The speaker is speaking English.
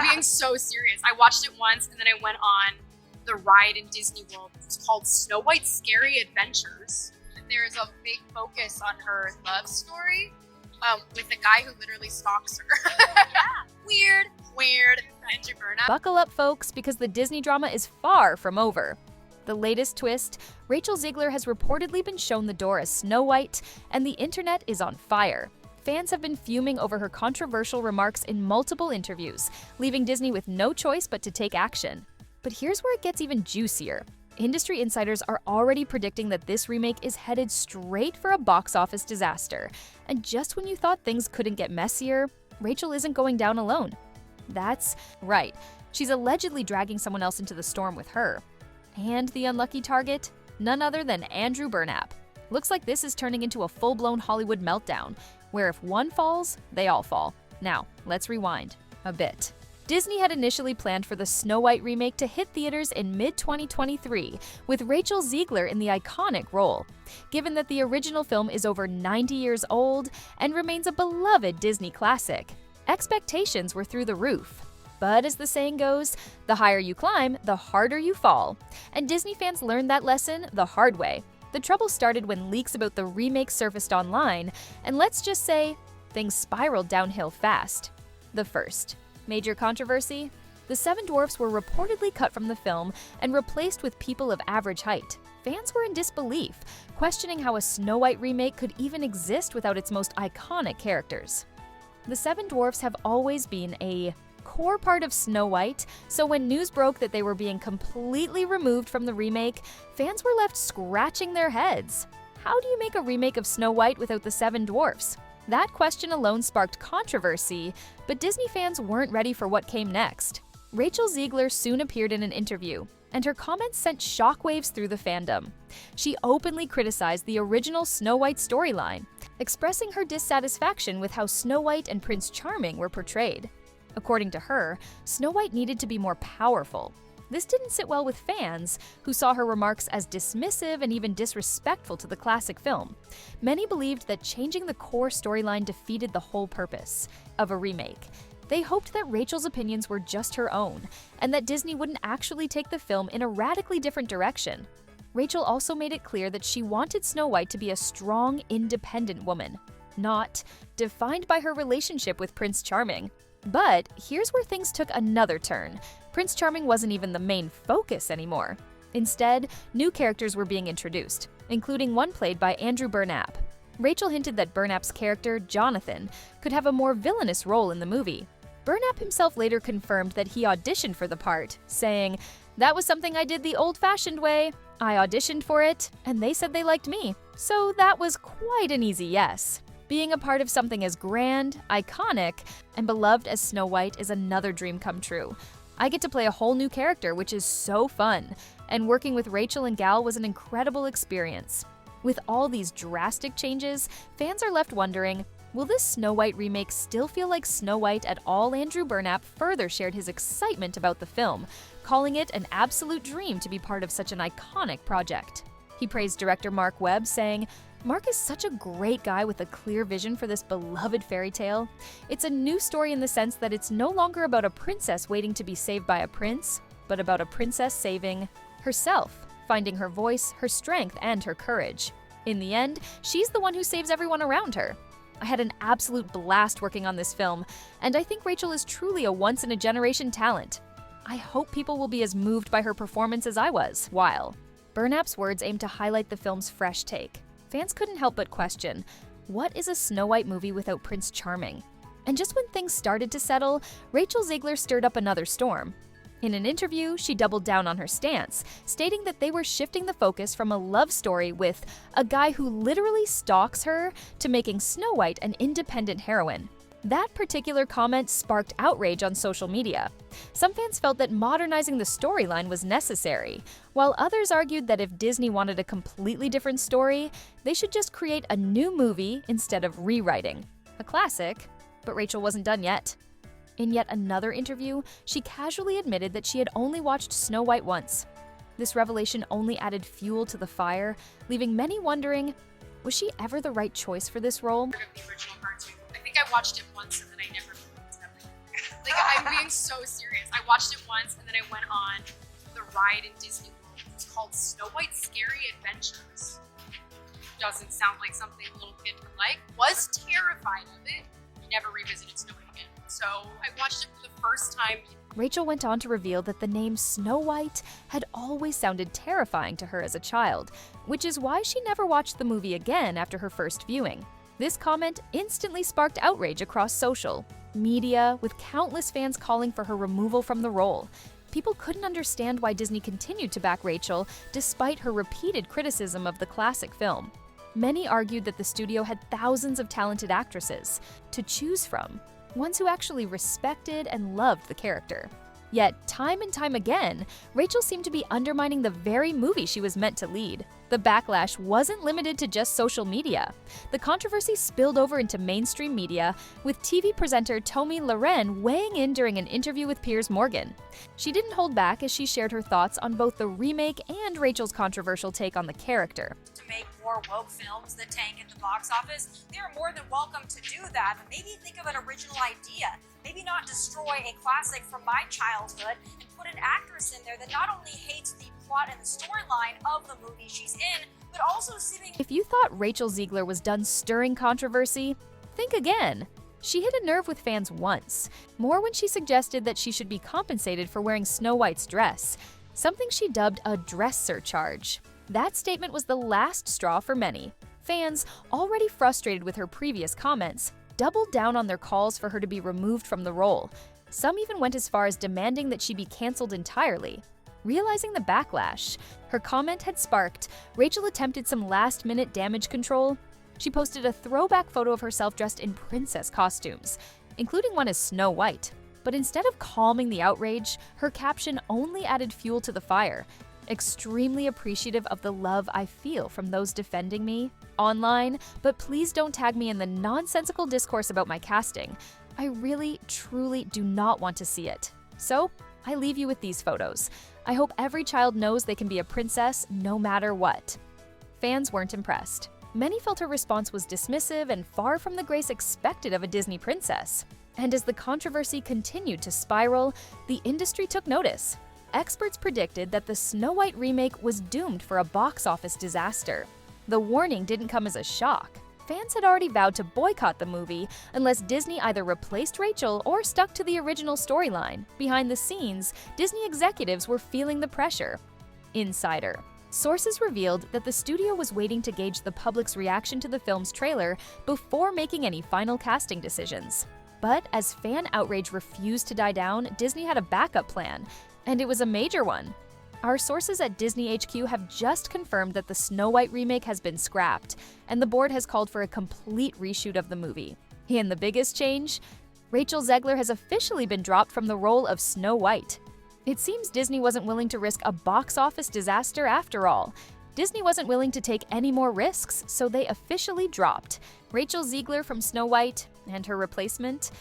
being so serious. I watched it once and then I went on the ride in Disney World. It's called Snow White's Scary Adventures. There's a big focus on her love story with a guy who literally stalks her. Weird. Andrew Burnap. Buckle up, folks, because the Disney drama is far from over. The latest twist, Rachel Zegler has reportedly been shown the door as Snow White, and the internet is on fire. Fans have been fuming over her controversial remarks in multiple interviews, leaving Disney with no choice but to take action. But here's where it gets even juicier. Industry insiders are already predicting that this remake is headed straight for a box office disaster. And just when you thought things couldn't get messier, Rachel isn't going down alone. That's right, she's allegedly dragging someone else into the storm with her. And the unlucky target? None other than Andrew Burnap. Looks like this is turning into a full-blown Hollywood meltdown, where if one falls, they all fall. Now, let's rewind a bit. Disney had initially planned for the Snow White remake to hit theaters in mid-2023, with Rachel Zegler in the iconic role. Given that the original film is over 90 years old and remains a beloved Disney classic, expectations were through the roof. But as the saying goes, the higher you climb, the harder you fall. And Disney fans learned that lesson the hard way. The trouble started when leaks about the remake surfaced online, and let's just say, things spiraled downhill fast. The first major controversy? The Seven Dwarfs were reportedly cut from the film and replaced with people of average height. Fans were in disbelief, questioning how a Snow White remake could even exist without its most iconic characters. The Seven Dwarfs have always been a core part of Snow White, so when news broke that they were being completely removed from the remake, fans were left scratching their heads. How do you make a remake of Snow White without the Seven Dwarfs? That question alone sparked controversy, but Disney fans weren't ready for what came next. Rachel Zegler soon appeared in an interview, and her comments sent shockwaves through the fandom. She openly criticized the original Snow White storyline, expressing her dissatisfaction with how Snow White and Prince Charming were portrayed. According to her, Snow White needed to be more powerful. This didn't sit well with fans, who saw her remarks as dismissive and even disrespectful to the classic film. Many believed that changing the core storyline defeated the whole purpose of a remake. They hoped that Rachel's opinions were just her own, and that Disney wouldn't actually take the film in a radically different direction. Rachel also made it clear that she wanted Snow White to be a strong, independent woman, not defined by her relationship with Prince Charming. But here's where things took another turn. Prince Charming wasn't even the main focus anymore. Instead, new characters were being introduced, including one played by Andrew Burnap. Rachel hinted that Burnap's character, Jonathan, could have a more villainous role in the movie. Burnap himself later confirmed that he auditioned for the part, saying, "That was something I did the old-fashioned way. I auditioned for it, and they said they liked me. So that was quite an easy yes." Being a part of something as grand, iconic, and beloved as Snow White is another dream come true. I get to play a whole new character, which is so fun, and working with Rachel and Gal was an incredible experience. With all these drastic changes, fans are left wondering, will this Snow White remake still feel like Snow White at all? Andrew Burnap further shared his excitement about the film, calling it an absolute dream to be part of such an iconic project. He praised director Mark Webb, saying, "Mark is such a great guy with a clear vision for this beloved fairy tale. It's a new story in the sense that it's no longer about a princess waiting to be saved by a prince, but about a princess saving herself, finding her voice, her strength, and her courage. In the end, she's the one who saves everyone around her. I had an absolute blast working on this film, and I think Rachel is truly a once-in-a-generation talent. I hope people will be as moved by her performance as I was." While Burnap's words aim to highlight the film's fresh take, fans couldn't help but question, what is a Snow White movie without Prince Charming? And just when things started to settle, Rachel Zegler stirred up another storm. In an interview, she doubled down on her stance, stating that they were shifting the focus from a love story with a guy who literally stalks her to making Snow White an independent heroine. That particular comment sparked outrage on social media. Some fans felt that modernizing the storyline was necessary, while others argued that if Disney wanted a completely different story, they should just create a new movie instead of rewriting. A classic, but Rachel wasn't done yet. In yet another interview, she casually admitted that she had only watched Snow White once. This revelation only added fuel to the fire, leaving many wondering, was she ever the right choice for this role? The original cartoon. I think I watched it once and then I never looked at it. Like, I'm being being so serious. I watched it once and then I went on the ride in Disney World. It's called Snow White Scary Adventures. Doesn't sound like something a little kid would like. Was terrified of it. Never revisited Snow White again. So I watched it for the first time. Rachel went on to reveal that the name Snow White had always sounded terrifying to her as a child, which is why she never watched the movie again after her first viewing. This comment instantly sparked outrage across social media, with countless fans calling for her removal from the role. People couldn't understand why Disney continued to back Rachel despite her repeated criticism of the classic film. Many argued that the studio had thousands of talented actresses to choose from, ones who actually respected and loved the character. Yet, time and time again, Rachel seemed to be undermining the very movie she was meant to lead. The backlash wasn't limited to just social media. The controversy spilled over into mainstream media, with TV presenter Tomi Lahren weighing in during an interview with Piers Morgan. She didn't hold back as she shared her thoughts on both the remake and Rachel's controversial take on the character. To make more woke films that tank at the box office, they are more than welcome to do that, but maybe think of an original idea. Maybe not destroy a classic from my childhood and put an actress in there that not only hates the plot and the storyline of the movie she's in, but also seeming... If you thought Rachel Zegler was done stirring controversy, think again. She hit a nerve with fans once, more when she suggested that she should be compensated for wearing Snow White's dress, something she dubbed a dress surcharge. That statement was the last straw for many. Fans, already frustrated with her previous comments, doubled down on their calls for her to be removed from the role. Some even went as far as demanding that she be canceled entirely. Realizing the backlash her comment had sparked, Rachel attempted some last-minute damage control. She posted a throwback photo of herself dressed in princess costumes, including one as Snow White. But instead of calming the outrage, her caption only added fuel to the fire. Extremely appreciative of the love I feel from those defending me online, but please don't tag me in the nonsensical discourse about my casting. I really, truly do not want to see it. So, I leave you with these photos. I hope every child knows they can be a princess no matter what. Fans weren't impressed. Many felt her response was dismissive and far from the grace expected of a Disney princess. And as the controversy continued to spiral, the industry took notice. Experts predicted that the Snow White remake was doomed for a box office disaster. The warning didn't come as a shock. Fans had already vowed to boycott the movie unless Disney either replaced Rachel or stuck to the original storyline. Behind the scenes, Disney executives were feeling the pressure. Insider. Sources revealed that the studio was waiting to gauge the public's reaction to the film's trailer before making any final casting decisions. But as fan outrage refused to die down, Disney had a backup plan, and it was a major one. Our sources at Disney HQ have just confirmed that the Snow White remake has been scrapped, and the board has called for a complete reshoot of the movie. And the biggest change? Rachel Zegler has officially been dropped from the role of Snow White. It seems Disney wasn't willing to risk a box office disaster after all. Disney wasn't willing to take any more risks, so they officially dropped Rachel Zegler from Snow White, and her replacement